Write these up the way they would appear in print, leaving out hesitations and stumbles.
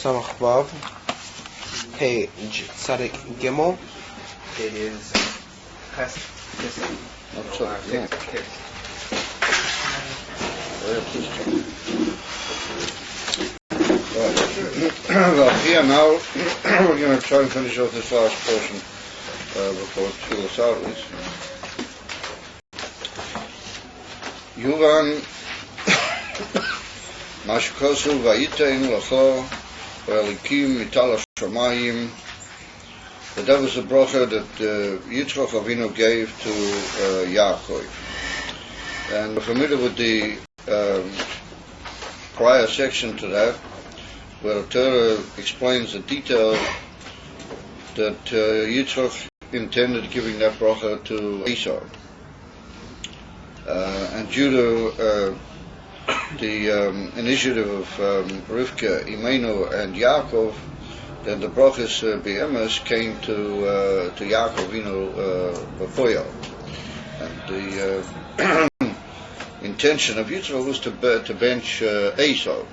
Samech Vav, page Tzadik Gimel. It is Kislev. Well, here now we're going to try and finish off this last portion before Tfilas Outreach. Yuvan Mashkosu Vayitain Lacho Velikim Mital Shamayim. That was the bracha that Yitzchak Avinu gave to Yaakov. And we're familiar with the prior section to that, where the Torah explains the detail that Yitzchak intended giving that bracha to Esau. And due to the initiative of Rivka, Imenu, and Yaakov, then the brachas be'emes came to Yaakov Avinu before. And the intention of Yitzchak was to bench Esau.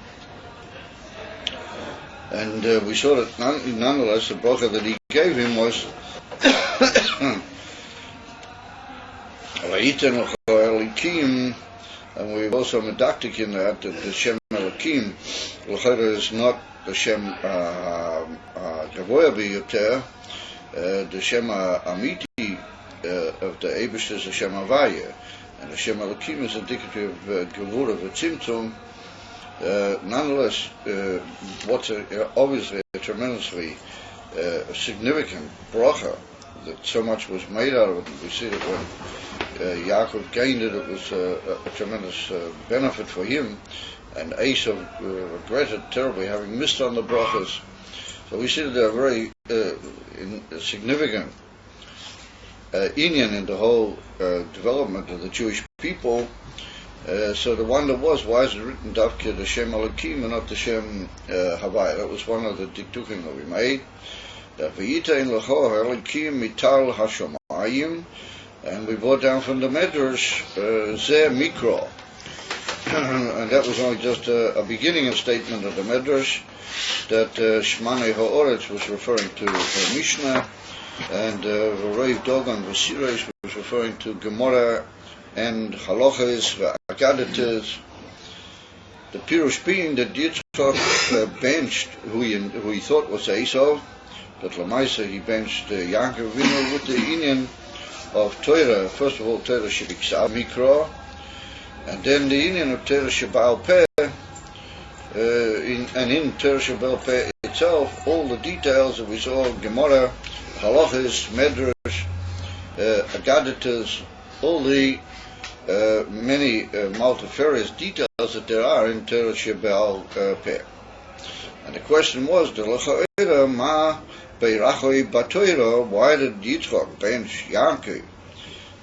And we saw that nonetheless the bracha that he gave him was and we've also medactic in that the Shem Elokim is not the Shem Gavoya B'Yoter, the Shem Amiti of the Eibush is the Shem Havaya, and the Shem Elokim is indicative of Gevura V'Tzimtzum. Nonetheless, what's obviously a tremendously significant bracha that so much was made out of it. We see that when Yaakov gained it, it was a tremendous benefit for him, and Esau regretted terribly having missed on the brachas. So we see that they're very significant inyan in the whole development of the Jewish people. So the wonder was, why is it written Davke the Shem Elokim and not the Shem Havaya? That was one of the diktukim that we made. V'yitein lecho Elokim mital hashamayim, and we brought down from the Medrash Zeh Mikro, and that was only just a beginning of statement of the Medrash that Shmanei Ha'oretz was referring to Mishnah, and V'Reiv Dogon V'Siresh was referring to Gemara and Halachas V'Agadatas. The Pirush being that Yitzchak benched who he thought was Esau, but Lamaisa he benched Yaakov Avinu with the inyan of Torah. First of all, Torah Shebiksav Mikra, and then the inyan of Torah Sheba'al Peh, and in Torah Sheba'al Peh itself, all the details that we saw, Gemara, Halachas, Medrash, Agadatas, all the many multifarious details that there are in Torah Sheba'al Peh. And the question was, Ma Beirachoi Batoira, why did Yitzchak bench Yaakov,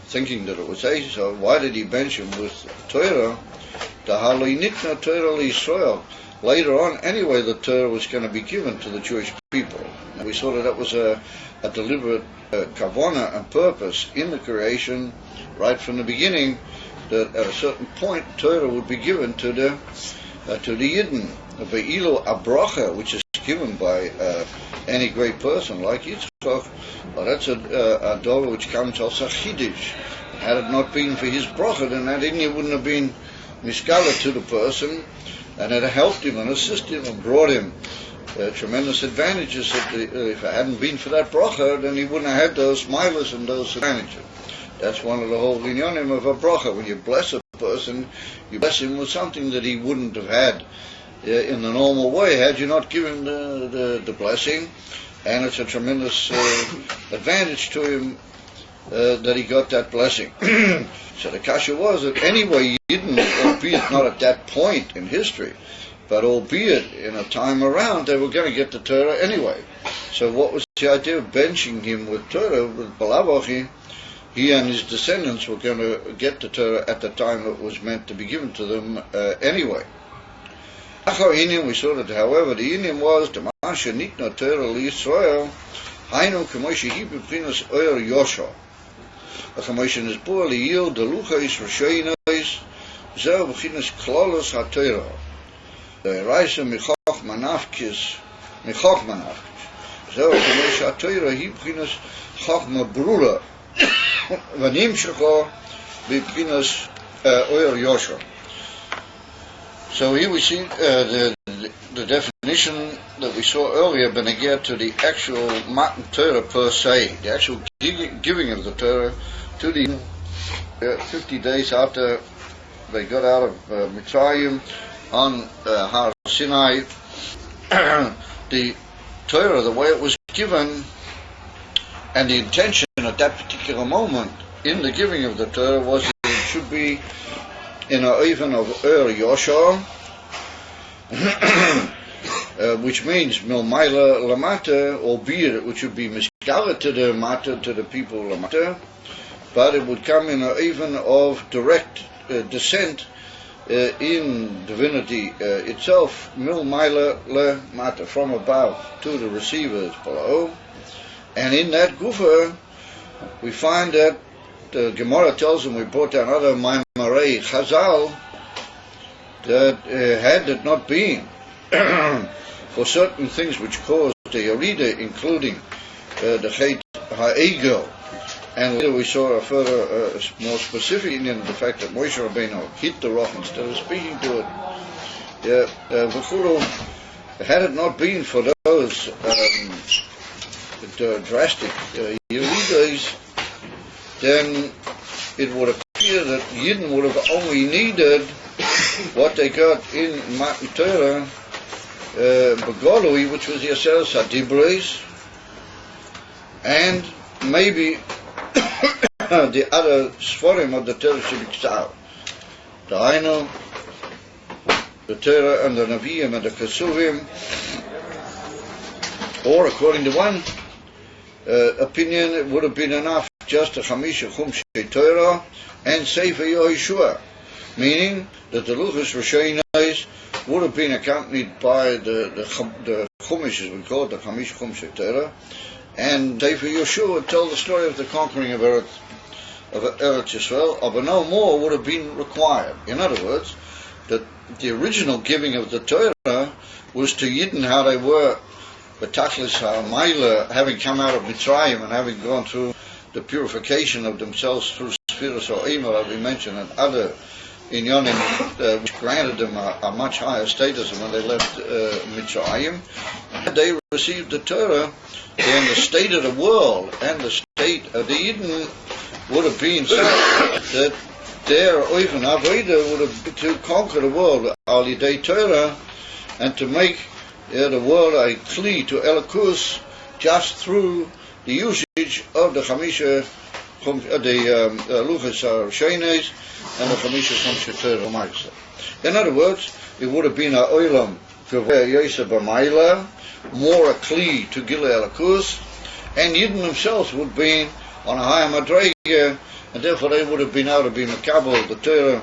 thinking that it was Esau? Why did he bench him with Torah? The Haloi Nitna Torah L'Yisrael. Later on, anyway, the Torah was going to be given to the Jewish people. And we saw that was a deliberate kavana and purpose in the creation, right from the beginning, that at a certain point, Torah would be given to the Yidden. Ve'ilo abracha, which is given by any great person like Yitzchak, well, that's a dollar which comes as a chiddush. Had it not been for his bracha, then that inyan wouldn't have been miskala to the person, and it helped him and assisted him and brought him tremendous advantages. That if it hadn't been for that bracha, then he wouldn't have had those milas and those advantages. That's one of the whole inyanim of a bracha. When you bless a person, you bless him with something that he wouldn't have had in the normal way had you not given the blessing, and it's a tremendous advantage to him that he got that blessing. So the kasha was that anyway, he didn't, albeit not at that point in history, but albeit in a time around, they were going to get the Torah anyway. So what was the idea of benching him with Torah, with Balavachi? He and his descendants were going to get the Torah at the time it was meant to be given to them anyway. We saw that, however, the inyan was the Masha Nitna Torah L'Yisrael, Hainu Kamoshi Hibipinus Oyer Yosha. A Kamoshi is Boa Liyil, Deluchais Roshoinos, Zer V'Chinas Klolos HaTorah. The Reise Michoch Manafkis מ-חוכמה נפש. זהו, כמו שהתורה היא מבחינת חוכמה ברורה, ונמשכו מבחינת אור יושר. So here we see the definition that we saw earlier beneged to the actual Matan Torah per se, the actual giving of the Torah to the 50 days after they got out of Mitzrayim on Har Sinai. The Torah, the way it was given, and the intention at that particular moment in the giving of the Torah was that it should be in a even of Yosha, which means Milmaila Lamata, albeit which would be Miskala to the Mata, to the people Lamata, but it would come in a even of direct descent in divinity itself, Milmaila Lamata, from above to the receivers below. And in that Gufa, we find that the Gemara tells them, we brought down other Maimarei Chazal, that had it not been for certain things which caused the Yerida, including the Chet Ha'egel, and later we saw a further, more specific in the fact that Moshe Rabbeinu hit the rock instead of speaking to it. Had it not been for those drastic Yeridas, then it would appear that Yidden would have only needed what they got in Matan Torah, Begolui, which was Yasser Sadibres, and maybe the other Sforim of the Torah Shebiksav. The Aino, the Torah and the Nevi'im and the Kesuvim, or according to one opinion, it would have been enough just a Chamisha Chumshei Torah and Sefer Yehoshua, meaning that the Luchos Rishonais would have been accompanied by the Chumash, as we call it, the Chamish Chumshei Torah, and Sefer Yehoshua would tell the story of the conquering of Eretz Yisrael, but no more would have been required. In other words, that the original giving of the Torah was to Yidden how they were, the Tachlis HaMaila, having come out of Mitzrayim and having gone through the purification of themselves through Sphiros or Eimer, as we mentioned, and other inyanim which granted them a much higher status than when they left Mitzrayim. They received the Torah, then the state of the world and the state of the Eden would have been so that their Oifen Avodah would have been to conquer the world, Al Yidei Torah, and to make the world a Kli to Elikus just through the usage of the Chamisha, the Luchos Rishonais and the Chamisha Chumshei Torah Ma'aseh. In other words, it would have been a Olam Gevurah Yosef B'Maila, more a Kli to Gilui Elikus, and Yidden themselves would have been on a higher Madrega, and therefore they would have been able to be Makabel, the Torah,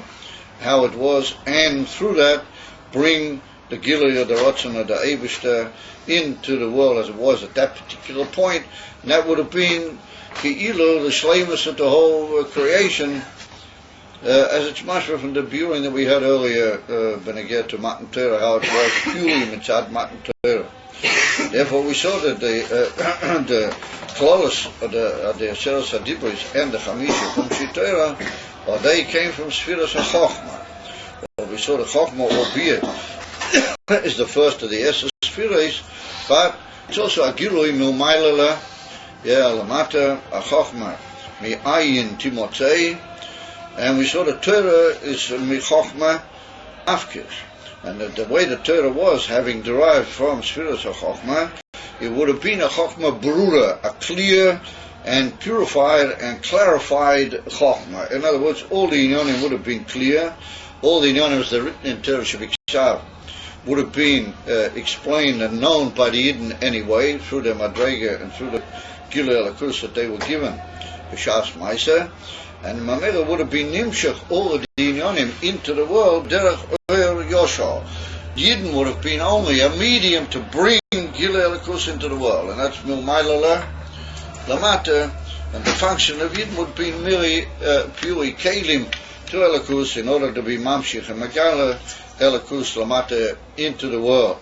how it was, and through that bring the Gilui of the Ratzon of the Eibishter into the world as it was at that particular point, and that would have been Ki'ilu, the Shleimus of the whole creation, as it's mashma from the viewing that we had earlier, beneged to Matan Torah, how it was purely mitzad Matan Torah. Therefore, we saw that the Klolos of the Asheros HaDibros and the Chamisha Chumshei Torah, they came from Sphiros HaChochma. We saw the Chochma, albeit is the first of the Esser Sphiros, but it's also a Gilui Milmaila Lamata HaChochma Mi'ayin Timotzei, and we saw the Torah is Mi'chochma Afkish. And the way the Torah was, having derived from Sphiros HaChochma, it would have been a Chochma Berura, a clear and purified and clarified Chochma. In other words, all the Inyanim would have been clear, all the Inyanim that are written in Torah Shebiksav would have been explained and known by the Yidden anyway, through the Madrega and through the Gilui Elikus that they were given, B'Shas Ma'aseh, and Mamela would have been Nimshach, all of the Inyanim, into the world, Derech Oyer Yoshar. Yidden would have been only a medium to bring Gilui Elikus into the world, and that's Milmaila Lamata, and the function of Yidden would be merely purely Kalim to Elikus in order to be Mamshich and Megala Elikus Lamata into the world.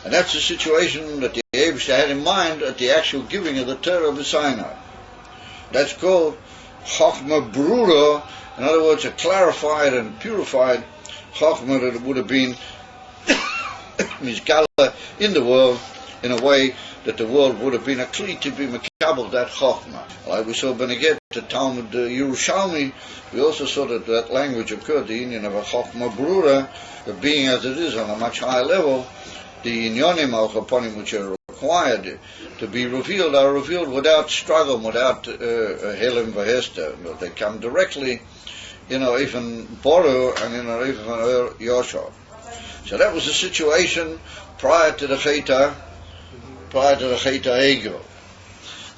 And that's the situation that the Eibishter had in mind at the actual giving of the Torah of Sinai. That's called Chochmah Brura, in other words, a clarified and purified Chochmah that would have been Mizgala in the world in a way that the world would have been a kli to be Mekabel, that Chochmah. Like we saw Beneget, the Talmud Yerushalmi, we also saw that language occurred, the union of a Chochmah Brura, that being as it is on a much higher level, the Inyonim al-Chaponim which are required to be revealed are revealed without struggle, without Helim Vahesta. They come directly, even Boru and even Yoshua. So that was the situation prior to the Cheta Ego.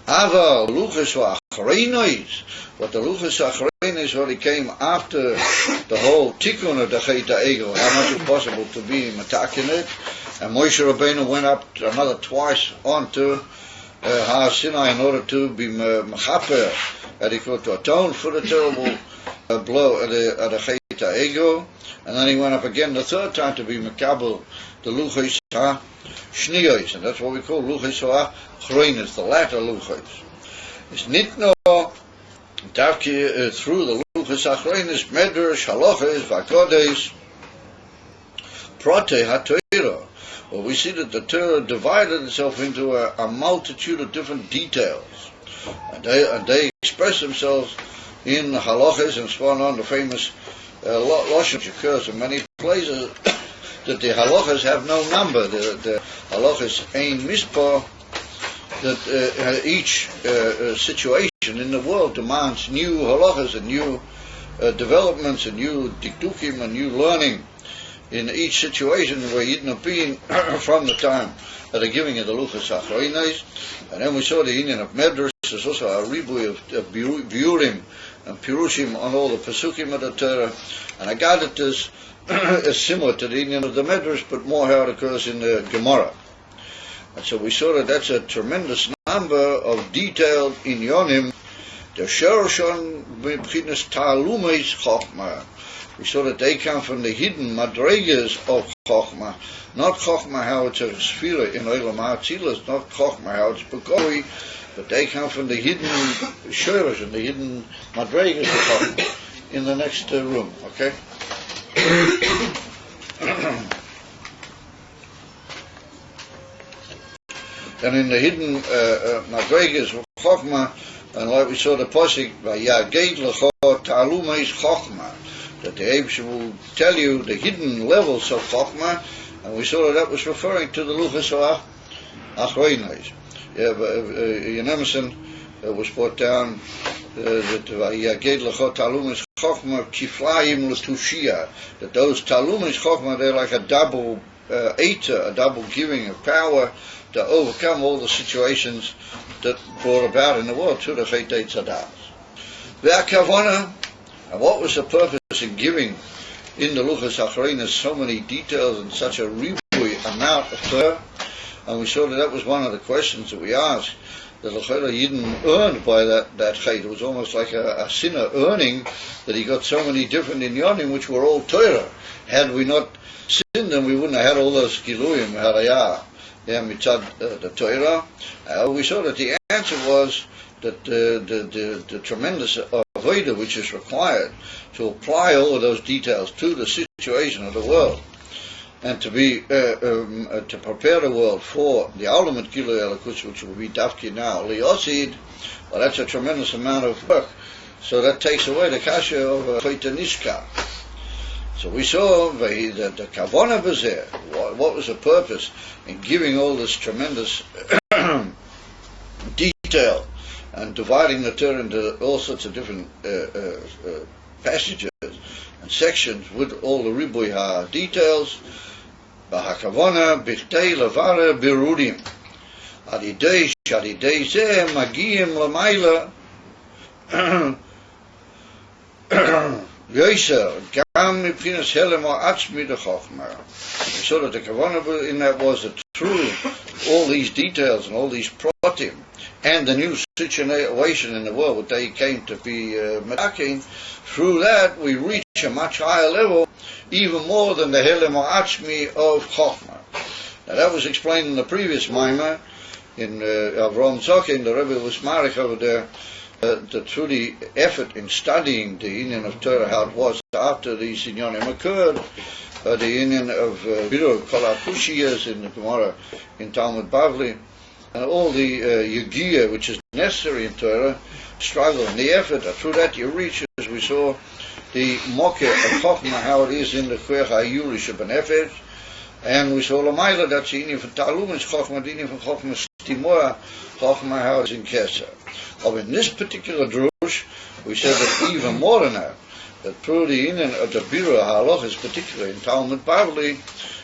Ava Luchas V'Achreinois, but the Luchas V'Achreinois already came after the whole Tikkun of the Cheta Ego, how much is possible to be matakin it. And Moshe Rabbeinu went up another twice onto Har Sinai in order to be mechaper, to atone for the terrible blow at the Cheta Ego. And then he went up again the third time to be mekabel the Luchos HaShniyos, and that's what we call Luchos HaChroinos, the latter Luchos. It's nitno davki through the Luchos HaChroinos, Medrash, Halachos, Vakodes, Prote HaTorah. Well, we see that the Torah divided itself into a multitude of different details, and they express themselves in halachas and so on, the famous lashon which occurs in many places, that the halachas have no number. The halachas ein mispar, that each situation in the world demands new halachas and new developments and new dikdukim and new learning in each situation where Yidden have been from the time of the giving of the Luchas HaChroinos. And then we saw the union of Medrash. There's also a ribui of biurim and pirushim on all the Pesukim of the Torah. And Agaditas is similar to the union of the Medrash, but more how it occurs in the Gemara. And so we saw that that's a tremendous number of detailed inyonim. The Sheroshon b'chinas ta'alumeis chokhmah. We saw that they come from the hidden madregas of Chochmah, not Chochmah how it's a sphera in Olam HaAtzilas, not Chochmah how it's Bekori, but they come from the hidden shores and the hidden madregas of Chochmah in the next room, okay? And in the hidden madregas of Chochmah, and like we saw the posik, Vayaged L'cho Ta'alumeis Chochmah, that the Eibshter will tell you the hidden levels of Chochmah, and we saw that was referring to the Luchos HaChroinos. Yenemison was brought down that Yaged L'cho Talumis Chochmah Kiflayim L'Tushia, that those Talumis Chochmah, they're like a double Eiter, a double giving of power to overcome all the situations that brought about in the world to the Chetei Tzadas. Ve'akavona, and what was the purpose in giving in the Luchos HaChroinos so many details and such a ribui amount of Torah? And we saw that was one of the questions that we asked, that L'chayla Yidden earned by that chait. It was almost like a sinner earning that he got so many different inyonim which were all Torah. Had we not sinned them, we wouldn't have had all those giluyim, harayah, mitzad the Torah. We saw that the answer was that the tremendous avodah which is required to apply all of those details to the situation of the world, and to be to prepare the world for the ultimate Gilui Elokus, which will be Dafki now Liosid. Well, that's a tremendous amount of work. So that takes away the kasha of Chaitanishka. So we saw that the Kavona was there. What was the purpose in giving all this tremendous detail and dividing the Torah into all sorts of different passages and sections with all the Ribui Ha details? B'hakavona b'chtei levara birudim alidei shalidei zeh magiyim l'mayla yoser gam miphinas helem ha'atzmi d'chochmah. We saw that the kavana in that was that through all these details and all these pratim and the new situation in the world that they came to be metaking, through that we reach a much higher level, even more than the Helem Ha'atzmi of Chochmah. Now that was explained in the previous Maimah in Avram Zokin. The Rebbe was married over there that through the effort in studying the union of Torah, how it was after these inyanim occurred, the union of Biru Kol HaKushiyas in the Gemara in Talmud Bavli, and all the Yugiyah which is necessary in Torah, struggle and the effort, through that you reach, as we saw, the Mokeh of Chokhmah, how it is in the Khuech HaYuri Shebenefesh, and we saw Lamaila, that's the union for Talum, it's Chokhmah, the union for Chokhmah Stimora, Chokhmah, how it's in Keser. But in this particular drush, we said that even more than that through the union of the Biru HaHalachos, particularly in Talmud Bavli,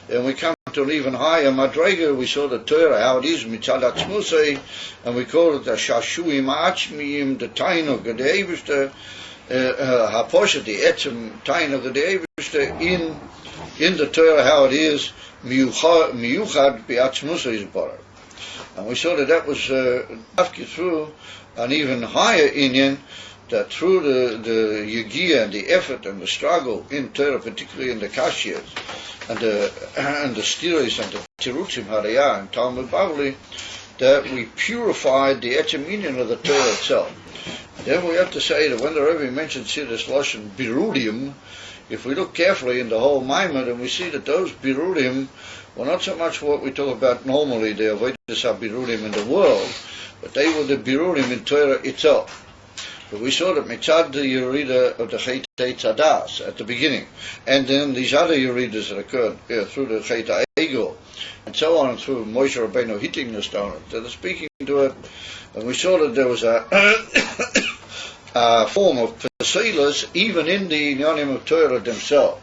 and we come to an even higher madrega. We saw the Torah, how it is mitzad atzmusei, and we call it the shashuim achmiyim, the tainug of the Eibishter, haposhet, the etzem tainug of the Eibishter, in the Torah, how it is miyuchad bi'atzmusei zbara. And we saw that was through an even higher inyan, that through the yigiyah and the effort and the struggle in Torah, particularly in the kashiyas and the stiris and the tirutzim harayah and Talmud Bavli, that we purified the etzem inyan of the Torah itself. Then we have to say that when the Rebbe mentions here this lashon birudim, if we look carefully in the whole Maimah, then we see that those birudim were not so much what we talk about normally, the avodas birudim in the world, but they were the birudim in Torah itself. But we saw that mitzad the Yerida of the Chet Tzadas at the beginning, and then these other Yeridas that occurred through the Chet HaEgel, and so on, through Moshe Rabbeinu hitting the stone, that are speaking to it, and we saw that there was a form of Peselas even in the Inyanim of Torah themselves.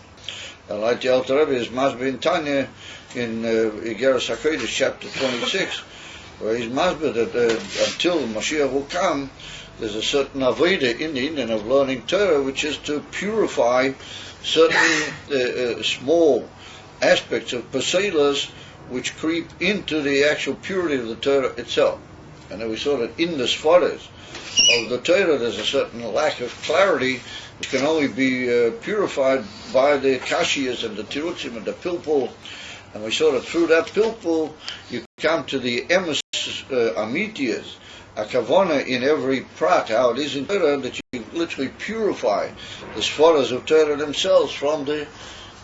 And like the Alter Rebbe is Masber in Tanya in Igeres HaKodesh chapter 26, where he's Masber that until Mashiach will come, there's a certain avodah in the Indian of learning Torah, which is to purify certain small aspects of Peselas which creep into the actual purity of the Torah itself. And then we saw that in the Sfaras of the Torah there's a certain lack of clarity which can only be purified by the kashiyas and the tirutzim and the pilpul. And we saw that through that pilpul you come to the emes amitiyas, a kavana in every prat, how it is in Torah, that you literally purify the sfaras of Torah themselves from the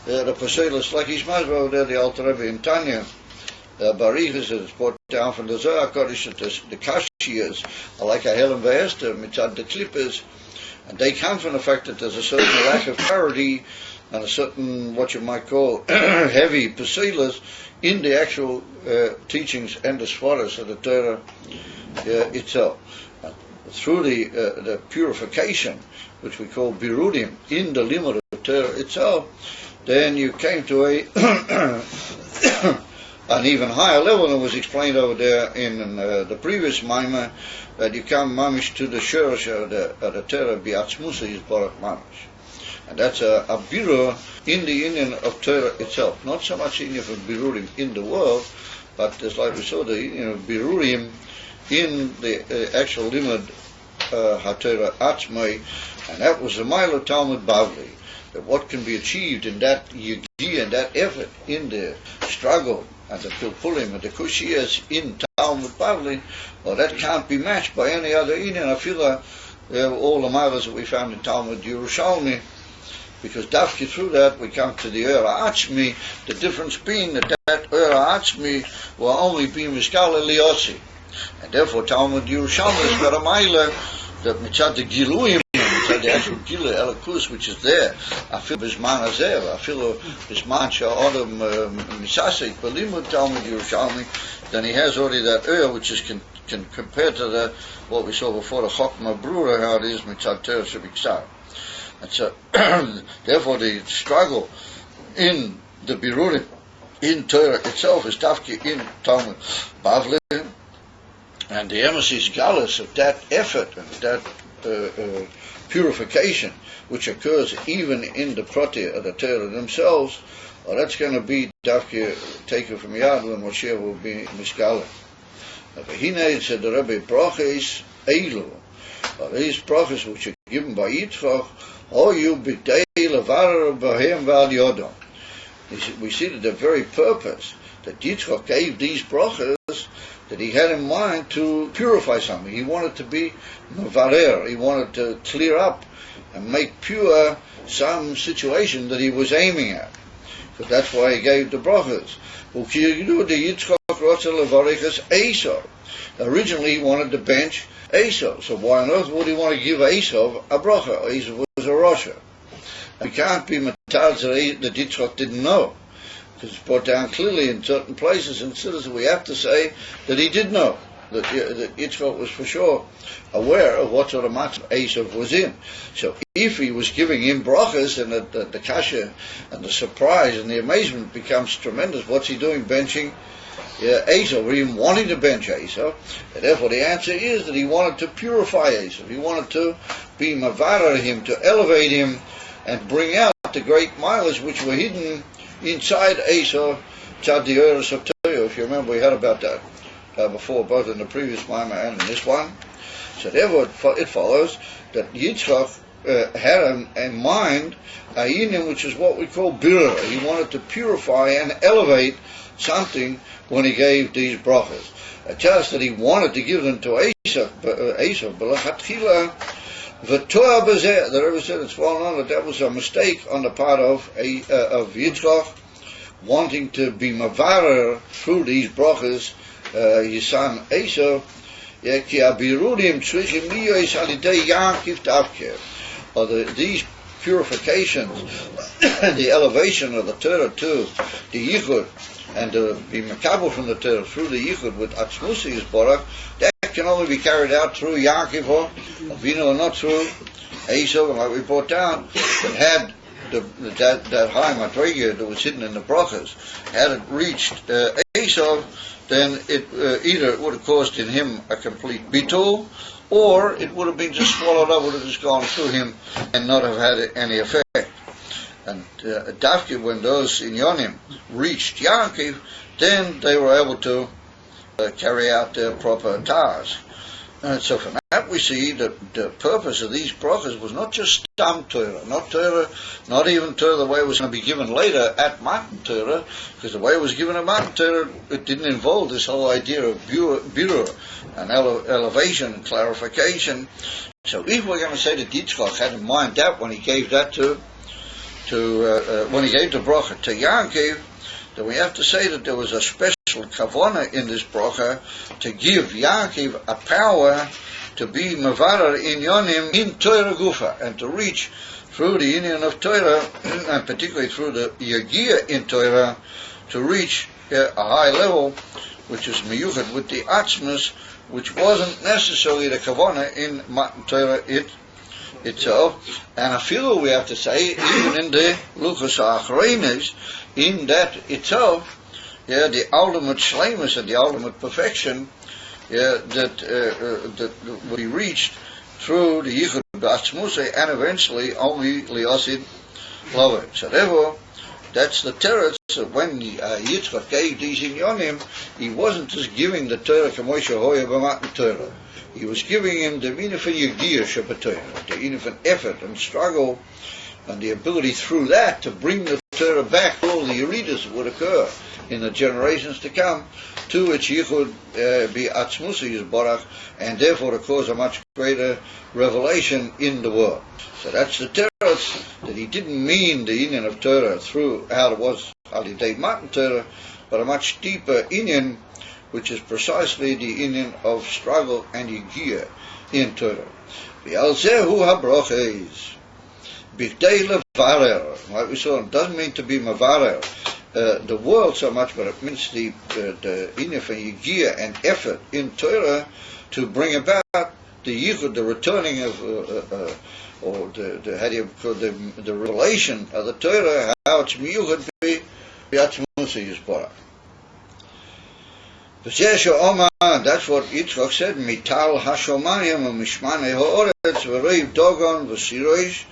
Peselas, like he's masber over there, the Alter Rebbe in Tanya, Barichas is brought down from the Zohar Kodesh, the kashiyas are like a Helen Vehester, mitzad the klippers, and they come from the fact that there's a certain lack of clarity and a certain, what you might call, heavy Peselas in the actual teachings and the sfaras of the Torah itself. Through the purification, which we call birudim, in the limud of Torah itself, then you came to an even higher level, and it was explained over there in the previous Maimah, that you come mamish to the shurish of the Torah biatzmusa is barak mamish. And that's a birur in the union of Torah itself, not so much union of birurim in the world, but just like we saw, the union of birurim in the actual limud HaTorah Atzmai, and that was the Milo Talmud Bavli, that what can be achieved in that yigi and that effort in the struggle and the pilpulim and the kushiyas in Talmud Bavli, well, that can't be matched by any other union. I feel all the miles that we found in Talmud Yerushalmi, because dafki through that we come to the Ur Ha'atzmi, the difference being that Ur Ha'atzmi will only be Miskal Eliosi. And therefore Talmud Yerushalmi has got a mile that mitzad the Giluim, mitzad the actual Gilu Elikus which is there, I feel Bisman Azer, I feel Bisman Sha'odam Misasek, Belimud Talmud Yerushalmi, then he has already that which is can compare to what we saw before, the Chokmah Brura, how it is mitzad Torah Shebiksar. And so, therefore the struggle in the Birurim, in Torah itself, is dafki in Talmud Bavli, and the emesis galus of that effort and that purification which occurs even in the prati of the Torah themselves, well, that's going to be dafki taken from Yad when Moshe will be miskala. Hine said the Rebbe brachis eilu, these brachis which are given by Yitzchak, or you b'dei levarer b'hem v'al yodom. We see that the very purpose that Yitzchak gave these brachas that he had in mind to purify something. He wanted to be mevarer. He wanted to clear up and make pure some situation that he was aiming at. So that's why he gave the brachas. Originally he wanted to bench Esav. So why on earth would he want to give Esav a bracha? Esav was a Rasha. We can't be mataz that Yitzchak didn't know, because it's brought down clearly in certain places, and so we have to say that he did know, that Yitzchak was for sure aware of what sort of matzah Esav was in. So if he was giving him brachas, then the kasha and the surprise and the amazement becomes tremendous. What's he doing benching Esav, or even wanting to bench Esav? And therefore the answer is that he wanted to purify Esav. He wanted to be mavara him, to elevate him, and bring out the great mileage which were hidden inside Esav, Tzad Dioros of Torah. If you remember, we had about that before, both in the previous Maimah and in this one. So therefore it follows that Yitzchak had in mind a union which is what we call birur. He wanted to purify and elevate something when he gave these brachas. Just that he wanted to give them to Esav, B'lachatchila, V'toah b'zeh. The Rebbe said it's well known that was a mistake on the part of Yitzchak, wanting to be mavarer through these brachas, his son Esav. Ki abirudim tzrichim liyos alidei Yaakov davke. Or these purifications and the elevation of the Torah to the Yichud, and to be makabel from the Torah through the Yichud with Atzmusi Yisborach, that can only be carried out through Yaakov or Avinu, or not through Esav. And like we brought down, that had that high madrega that was hidden in the brachas, had it reached Esav, then it either it would have caused in him a complete bitul, or it would have been just swallowed up, would have just gone through him and not have had any effect. And Davke, when those inyonim reached Yaakov, then they were able to carry out their proper task. So from that we see that the purpose of these brachas was not just Stam Torah, not even Torah the way it was going to be given later at Matan Torah, because the way it was given at Matan Torah, it didn't involve this whole idea of birur and elevation and clarification. So if we're going to say that Yitzchak had in mind that when he gave that when he gave the bracha to Yaakov, then we have to say that there was a special kavanah in this bracha to give Yaakov a power to be mavarer in yonim in Torah gufa, and to reach through the union of Torah, and particularly through the yagia in Torah, to reach a high level, which is miyuchad with the atzmus, which wasn't necessarily the kavanah in Matan Torah itself. And I feel we have to say, even in the Luchos HaAchronos, in that itself, the ultimate shleimus and the ultimate perfection, that will be reached through the Yichud B'Atzmusei, and eventually only Liosid Loved. So therefore, that's the teretz. So when Yitzchak gave these inyonim, he wasn't just giving the Torah Kamosha Hoya B'Matan Torah. He was giving him the inifin yagir Shabbat, the inifin effort and struggle, and the ability through that to bring the Torah back, all the yeridas that would occur in the generations to come, to its yichud be atzmusi yisborach, and therefore to cause a much greater revelation in the world. So that's the teretz, that he didn't mean the inyan of Torah through how it was Halidei Matan Torah, but a much deeper inyan, which is precisely the inyan of struggle and yigia in Torah. V'alzehu habrachos b'chtei levarer. Like we saw, it doesn't mean to be mavarer the world so much, but it means the inyan and yigia and effort in Torah to bring about the yichud, the returning of or the how do you call the revelation of the Torah, how it's miyuchad b'atzmusi yisborach. That's what Yitzchak said, Mital Hashomayim and Mishmane Ha'oretz V'reiv Dogon V'siroish.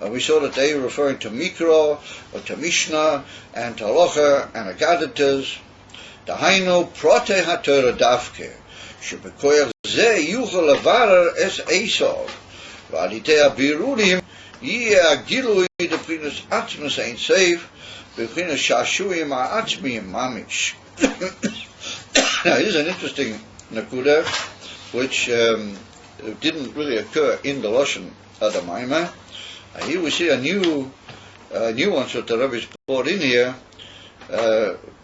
We saw that they were referring to Mikro, or to Mishnah, and to Halacha, and Agaditas. Dahainu Prote HaTorah Davke, Shebekoyach Zeh Yuchel Levarer Es Esav, V'alidei HaBirurim Yeh Agilui D'Prinas Atzmus Ein Seif, B'Prinas Shashuim HaAtzmiyim Mamish. Now, here's an interesting nakuda, which didn't really occur in the Lashon of the Maimah. Here we see a new nuance that the Rebbe brought in here,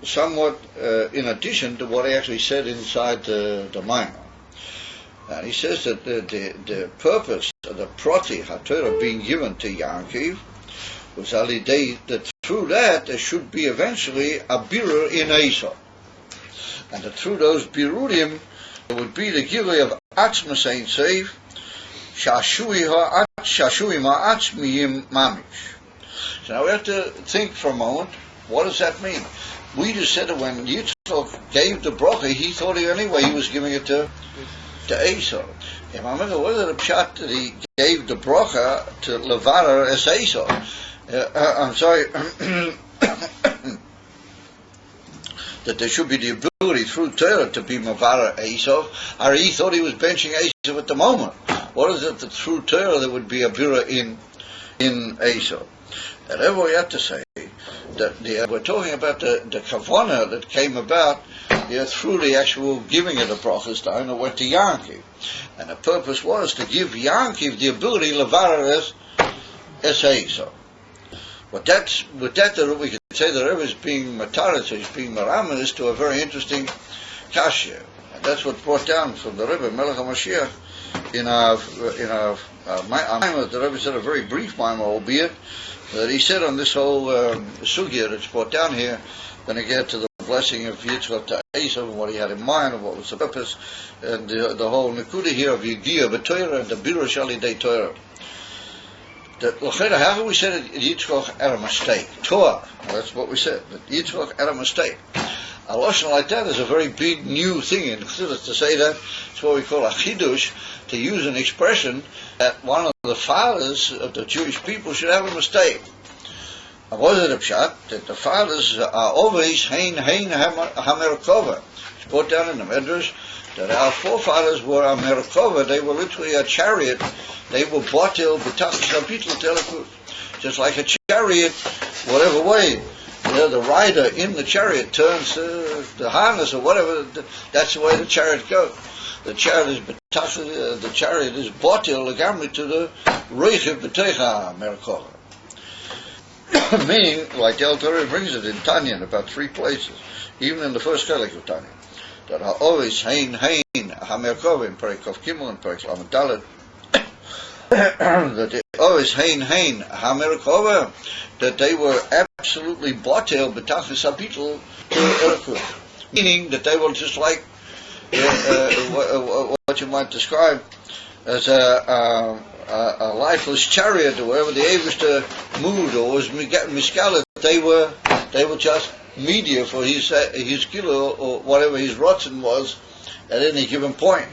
somewhat in addition to what he actually said inside the Maimah. And he says that the purpose of the Prati HaTorah being given to Yaakov was alidei, that through that there should be eventually a birur in Esau. And that through those birurim there would be the gilui of Atzmas Ein Sof, Shashui Ha'atzmiyim Mamish. So now we have to think for a moment, what does that mean? We just said that when Yitzchak gave the bracha, he thought anyway he was giving it to Esau. If I remember, was it a pshat that he gave the bracha to Levarer as Esau? I'm sorry, that there should be the ability through Torah to be Mevarer Esau, or he thought he was benching Esau at the moment. What is it that through Torah there would be a birur in Esau? And therefore we have to say that we're talking about the kavanah that came about through the actual giving of the brachas down that went to Yaakov. And the purpose was to give Yaakov the ability Levarer as Esau. With that, we could say the Rebbe is being mataris, he's being maramis to a very interesting kashya. And that's what brought down from the Rebbe, Melech HaMashiach, in our Maimah. The Rebbe said a very brief Maimah, albeit, that he said on this whole sugya that's brought down here, when I get to the blessing of Yitzchak to Esau, and what he had in mind, and what was the purpose, and the whole nekuda here of Yigiyah b'Torah, and the birur shalidei Torah. How can we say that Yitzchak had a mistake? Torah, that's what we said, that Yitzchak had a mistake. A lashon like that is a very big new thing in Kislev to say that. It's what we call a chidush, to use an expression that one of the fathers of the Jewish people should have a mistake. And what is it a pshat? That the fathers are always hein hamerkova. It's brought down in the Medrash that our forefathers were a merkova. They were literally a chariot. They were batil b'tach shabitl telekut. Just like a chariot, whatever way the rider in the chariot turns the harness or whatever, that's the way the chariot goes. The chariot is batil legamri to the reichiv b'teicha merkova. Meaning, like the El Torah brings it in Tanya in about 3 places, even in the first chelik of Tanya, that are always hein hamerkova in Perek Kov Gimel and Perek Lamed Daled, that they always hein hamerkova, that they were absolutely batel b'tachlis habitl to Erekud, meaning that they were just like what you might describe as a lifeless chariot, or wherever the Eivishter moved or was miskalet, they were just media for his kilo or whatever his rotzen was at any given point.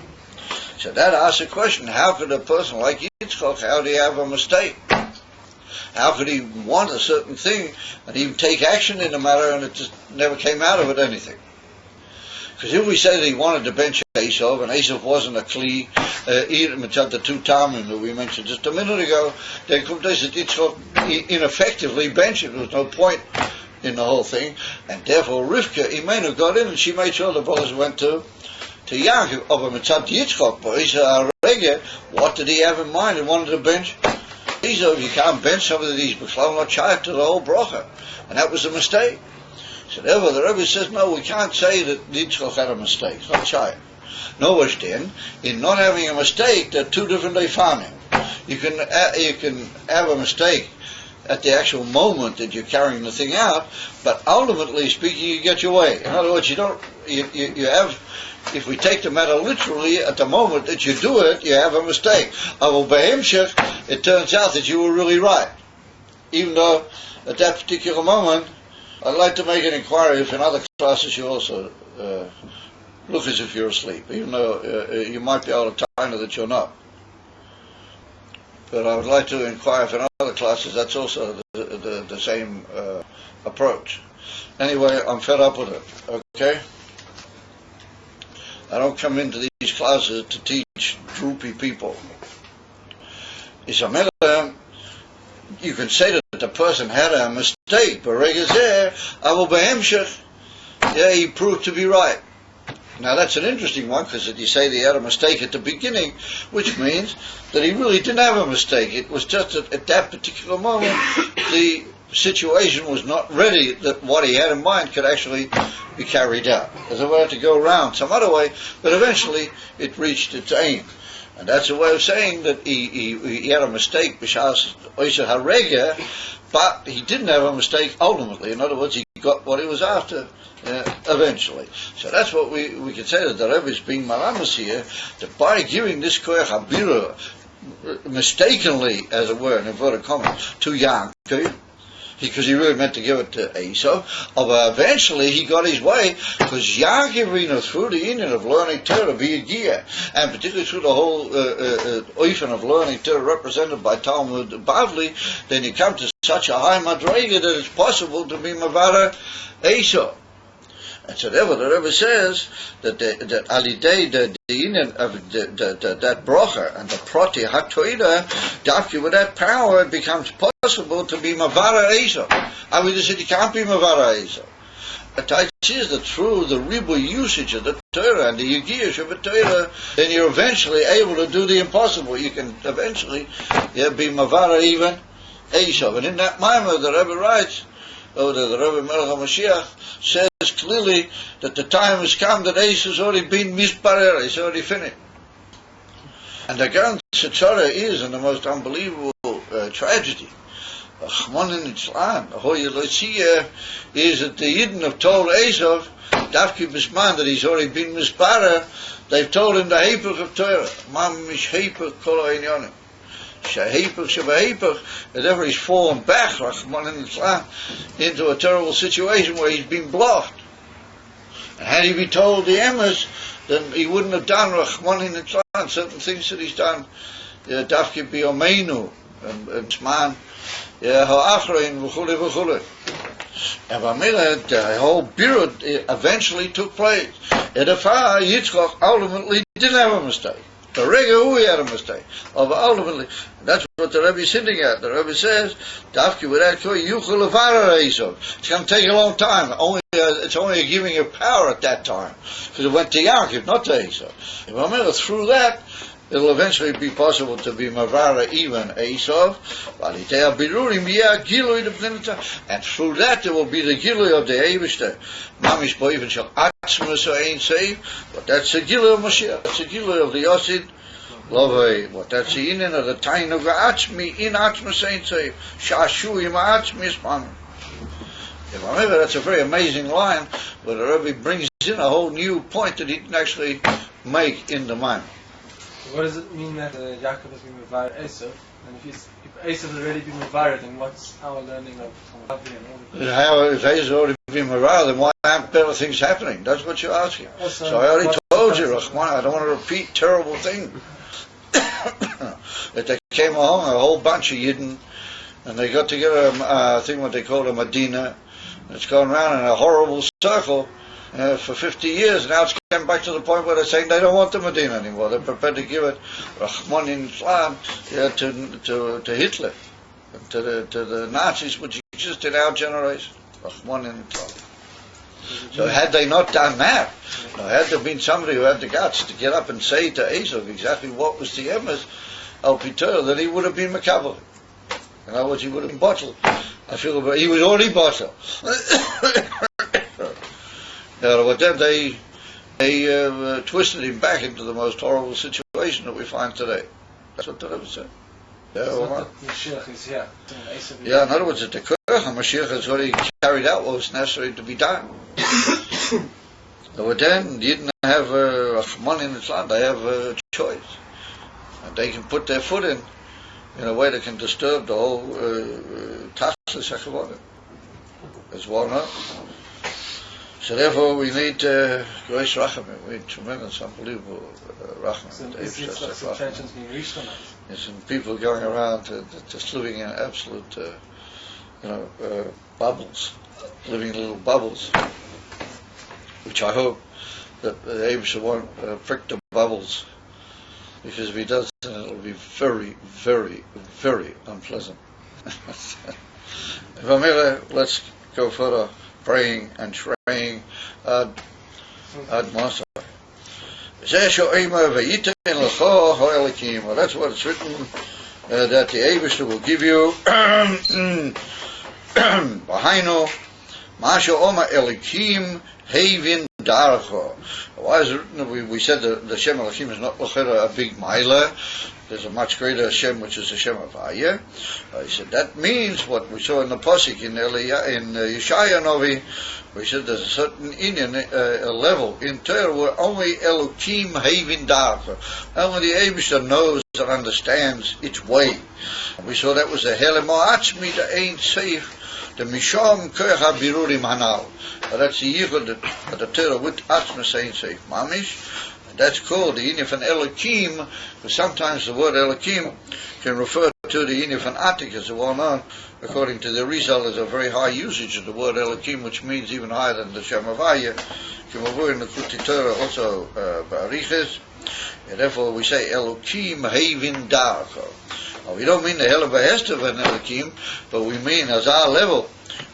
So that asks a question: how could a person like Yitzchak, how do he have a mistake? How could he want a certain thing and even take action in the matter and it just never came out of it anything? Because if we say that he wanted to bench Esau, and Esau wasn't a kli, even the 2 tamim that we mentioned just a minute ago, then could they say Yitzchak ineffectively benched it. There was no point in the whole thing, and therefore Rivka Imenu got in and she made sure the brothers went to Yaakov of a mitzad Yitzchak. But what did he have in mind? He wanted to bench Esau. If you can't bench somebody that he's b'chlal not chayav to the whole bracha, and that was a mistake. So therefore the Rebbe says, no, we can't say that Yitzchak had a mistake. It's not chayav. No, then, in not having a mistake, there are 2 different lefanim. You can have a mistake at the actual moment that you're carrying the thing out, but ultimately speaking, you get your way. In other words, you have, if we take the matter literally, at the moment that you do it, you have a mistake. It turns out that you were really right. Even though, at that particular moment, I'd like to make an inquiry if in other classes you also look as if you're asleep, even though you might be able to tell that you're not. But I would like to inquire if in other classes that's also the same approach. Anyway, I'm fed up with it, okay? I don't come into these classes to teach droopy people. It's a matter, you can say that the person had a mistake, but he proved to be right. Now that's an interesting one, because you say that he had a mistake at the beginning, which means that he really didn't have a mistake. It was just that at that particular moment the situation was not ready that what he had in mind could actually be carried out. There's a way to go around some other way, but eventually it reached its aim. And that's a way of saying that he had a mistake, b'shas oiseh harega, but he didn't have a mistake ultimately. In other words, he got what he was after eventually. So that's what we can say, that the Rebbe is being maramus here, that by giving this koyach habira mistakenly, as it were, in inverted commas, to Yankov, because he really meant to give it to Esau, but eventually he got his way, because Yaakov, through the union of learning Torah, be a gear, and particularly through the whole oifen of learning Torah represented by Talmud Bavli, then you come to such a high madrega that it's possible to be Mavara Esau. And so therefore the Rebbe says that alidei the union of that brocha and the proti hatoida, dafki with that power, it becomes possible to be mavara Esau. And we just said you can't be mavara Esau. The Taich is that through the ribu usage of the Torah and the yigiyash of the Torah, then you're eventually able to do the impossible. You can eventually be mavara even Esau. And in that Maimah the Rebbe writes, the Rebbe Melech HaMashiach says clearly that the time has come that Esau has already been misparer, he's already finished. And the Gan Tzara is, and the most unbelievable tragedy, Chmonin Itzlan, is that the Yidden have told Esau, Dafki Bisman, that he's already been misparer. They've told him the Hepech of Torah, Mam Mish Hepech Kol Ha'inyanim. Whenever he's fallen back into a terrible situation where he's been blocked. And had he been told the emes, then he wouldn't have done certain things that he's done. Dafki Biomeinu and Tzman Ha'achrein v'chule v'chule. And the whole birud eventually took place. Edifah Yitzchak ultimately didn't have a mistake. The Rega who he had a mistake. Ultimately, that's what the Rebbe is hinting at. The Rebbe says, Dafki without yuchel levara Esau. It's going to take a long time. It's only giving you power at that time. Because it went to Yaakov, not to Esau. Through that, it'll eventually be possible to be Mavara even Esau. And through that there will be the Gilui of the Eivishter. Mamish Boivin Shal Atzmus Ein Seif. But that's the Gilui of Mashiach. That's the Gilui of the Yosid. Lovei. But that's the Inin of the Tain of Atzmi in Atzmus Ein Seif. Shashu Im Atzmi Ismam. That's a very amazing line where the Rebbe brings in a whole new point that he didn't actually make in the mind. What does it mean that Yaakov has been Mevar Esau? And if Esau has already been Mevar, then what's our learning of Avli and all of that? If Esau has already been Mevar, then why aren't better things happening? That's what you're asking. Also, so I already told you, Rahman, I don't want to repeat terrible things. That they came along, a whole bunch of Yidden, and they got together a thing what they call a Medina. It's going around in a horrible circle for 50 years. Now it's come back to the point where they're saying they don't want the Medina anymore. They're prepared to give it Rahman in Islam to Hitler, to the Nazis, which exist in our generation. Rahman in Islam. So had they not done that, had there been somebody who had the guts to get up and say to Esau exactly what was the emes al Peter, that he would have been makabel. In other words, he would have been bottled. I feel he was already bottled. But then they twisted him back into the most horrible situation that we find today. That's what the Rebbe said. Mashiach is here. In other words, that the Koach Mashiach has already carried out what was necessary to be done. But then you didn't have Rahman in Islam. They have a choice, and they can put their foot in a way that can disturb the whole Tachlis HaKavodah. As well known. So therefore we need grace rachamim. We need tremendous, unbelievable rachamim. So is this what tensions being reached on us? Yes, and people going around just living in absolute, bubbles, living in little bubbles, which I hope that the Abishah won't prick the bubbles, because if he does, then it'll be very, very, very unpleasant. Let's go further, praying and praying ad Masa. Well, that's what it's written, that the Eibishter will give you. Bahaino, Masha Oma Elikim Havin Darcho. Why is it written? We said the Shem Elikim is not a big Maila. There's a much greater Shem, which is the Shem of Ayah. He said that means what we saw in the Pasuk in Yeshaya Novi. We said there's a certain Indian a level in Torah where only Elokim Havin Darcho. Only the Eibishter knows and understands its way. And we saw that was the Helemo Atzmi, the Ein Seif, the Mishom Koach HaBirurim Hanal. That's the Yichud of the Torah with Atzmas Ein Seif Mamish. That's called the Inyan von Elokim, because sometimes the word Elokim can refer to the Inyan von Atik, as well known. According to the Rizal, there's a very high usage of the word Elokim, which means even higher than the Shem of Ayah. Kimavur in the Kuti Torah also Bariches, and therefore we say Elokim Havin Darcho. Well, we don't mean the Hela Behester of an Elokim, but we mean as our level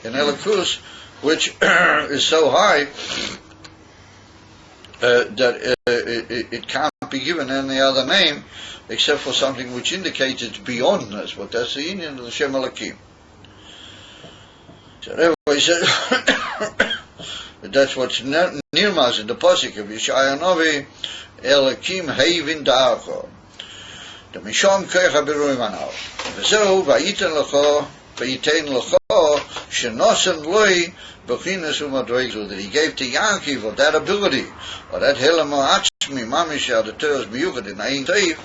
in Elokus, which is so high that it can't be given any other name except for something which indicates it's beyond us. But that's the Indian of the Shem Elokim. So therefore he said that's what's Nirmaz in the Pasuk of Yeshaya Novi, Elokim Havin Darcho. The Mishom Koach HaBirurim Hanal. V'zeu v'yiten lecho shenosen loi b'chinas u'madreigu, that he gave to Yaakov of that ability, or that Helemo Atzmi Mamish, the Torah's miyuchad in Ein Seif,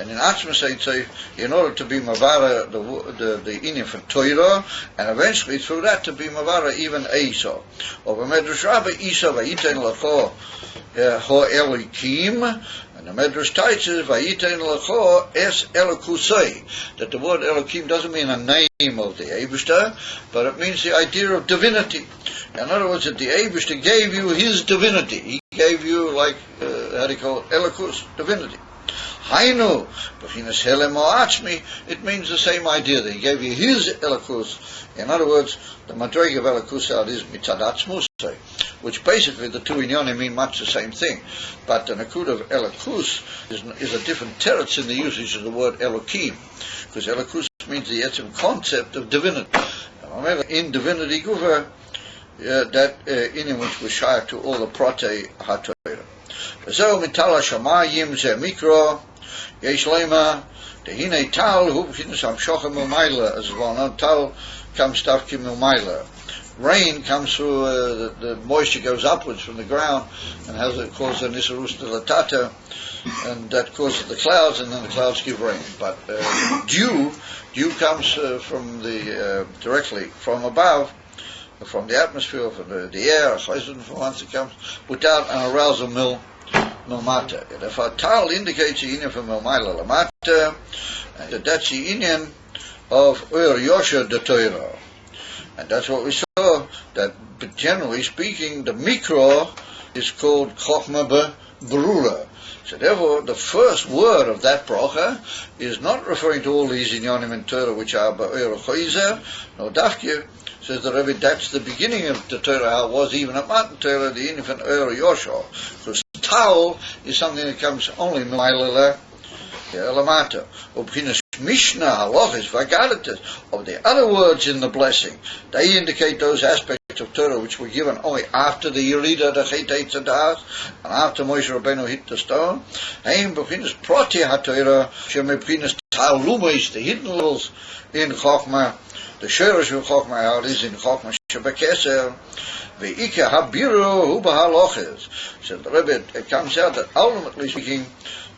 and in Atzmas Ein Seif, in order to be Mavara the Inyan from Torah, and eventually through that to be Mavara even Esau. Over Medrash Rabbah, Esau v'yiten lecho ho Elokim. And the Medrash teaches, "Vayitein lecho es Elokusei," that the word Elokim doesn't mean a name of the Eibishter, but it means the idea of divinity. In other words, that the Eibishter gave you his divinity. He gave you, like, how do you call it, Elokus, divinity. Hainu, b'chinas helemo atzmi, it means the same idea, that he gave you his Elokus. In other words, the Madreg of Elokus is mitzad atzmusei, which basically the two inyanim mean much the same thing. But the Nakud of Elokus is a different teretz in the usage of the word Elokim, because Elokus means the etzim concept of divinity. In divinity guva, that in which was shy to all the protei haTorah. So mitala shamayim ze mikro yesh lema dehine tal hu b'chinas hamshochem u'mayla, as well known. Tal comes tafkim u'mayla. Rain comes through, the moisture goes upwards from the ground and causes an isarus dilatata, and that causes the clouds, and then the clouds give rain. But dew comes from directly from above, from the atmosphere, from the air, from whence it comes, without an arousal milmata. And if a tal indicates the inyan from milmaila lamata, and that's the inyan of Ur Yosha de Torah. And that's what we saw, that generally speaking, the mikro is called Chochma Berura. So therefore, the first word of that bracha is not referring to all these inyanim in Torah which are Ba'er Choizer, no Dafkir. Says the Rebbe, that's the beginning of the Torah, how it was even at Matan Torah, the inyan from Ur Yosha. Because Tal is something that comes only in Ma'ilele Lamata. Ubchinas Mishnah, halachas, vagadatas, of the other words in the blessing, they indicate those aspects of Torah which were given only after the Yerida, the Chet Eitzadas, and after Moshe Rabbeinu hit the stone. Heim b'chinas proti haTorah, shem b'chinas talumis, the hidden levels in Chochmah, the Sheresh of Chochmah, how it is in Chochmah Shebekeser, ve'ike habiru hu b'halachas. So the Rebbe, it comes out that ultimately speaking,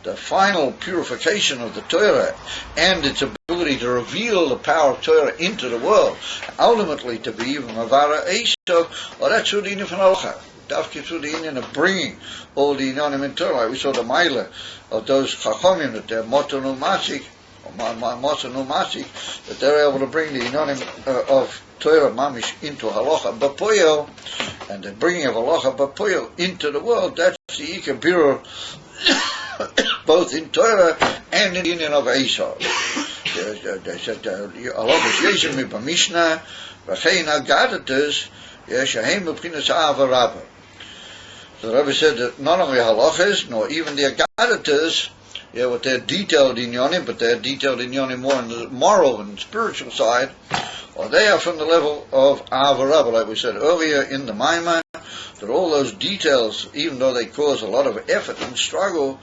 the final purification of the Torah and its ability to reveal the power of Torah into the world, ultimately to be even Mavara Esau, or that's through the Inyan from Halacha. Dafki through the Inyan of bringing all the Inyanim in Torah. We saw the Maila of those Chachomim, that they're Motonu Masik, that they're able to bring the Inyanim of Torah Mamish into Halacha B'Poyel, and the bringing of Halacha B'Poyel into the world. That's the Ika Biro, both in Torah and in the Inyan of Esau. They said, Halachas Yeshim B'Mishnah, V'chein Agadatas, Yeshahem B'Chinas Ava Rabba. The Rebbe said that not only halachas, nor even the agadators, with their detailed inyonim, but they're detailed inyonim more on the moral and spiritual side, or they are from the level of avarabba, like we said earlier in the Maimah, that all those details, even though they cause a lot of effort and struggle,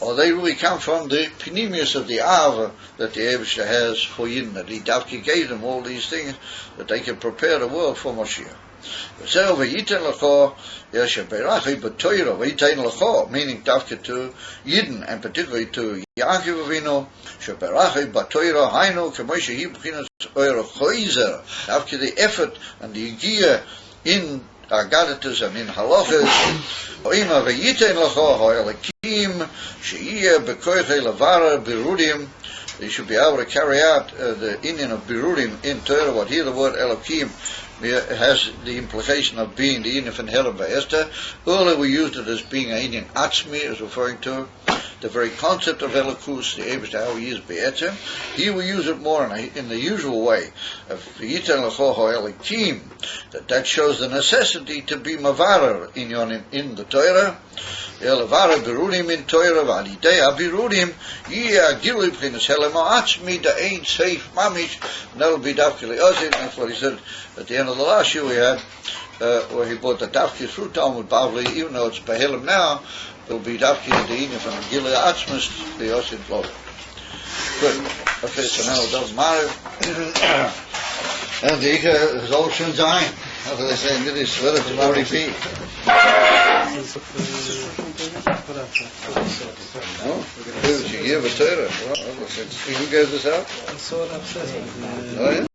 or they really come from the panemius of the Ava that the Eibishter has for Yidden, that he Davki gave them all these things, that they can prepare the world for Moshiach. Meaning Davki to Yidden, and particularly to Yaakov Avinu, Davki the effort and the Yigiyah in Agadatas and in halachas, they should be able to carry out the Indian of Birudim in Torah. What here the word Elokim has the implication of being the Indian from Helen Esther. Earlier we used it as being an Indian Atzmi, as referring to the very concept of Elokus, the Eibishter, how he is Be'etzem. Here we use it more in the usual way of Yitan L'cho Ha'Elokim, that shows the necessity to be Mavarer in the Torah. Elavarer Birudim in Torah, Validei HaBirudim, Yeh Gilui B'chinas Helem Ha'atzmi, the Ein Seif Mamish, and that will be Davki Le'ozim. That's what he said at the end of the last year we had, where he brought the Davki through Talmud Bavli, even though it's Behelim now, it will be Davki the Ina from Gilui Atzmus, the Yosin Flow. Good. Okay, so now it doesn't matter. And the Ika is all schon sein. How do they say in Yiddish? Let it 40 feet. No? She gave a Torah. Who gave this out? I saw it upstairs. Oh, yeah?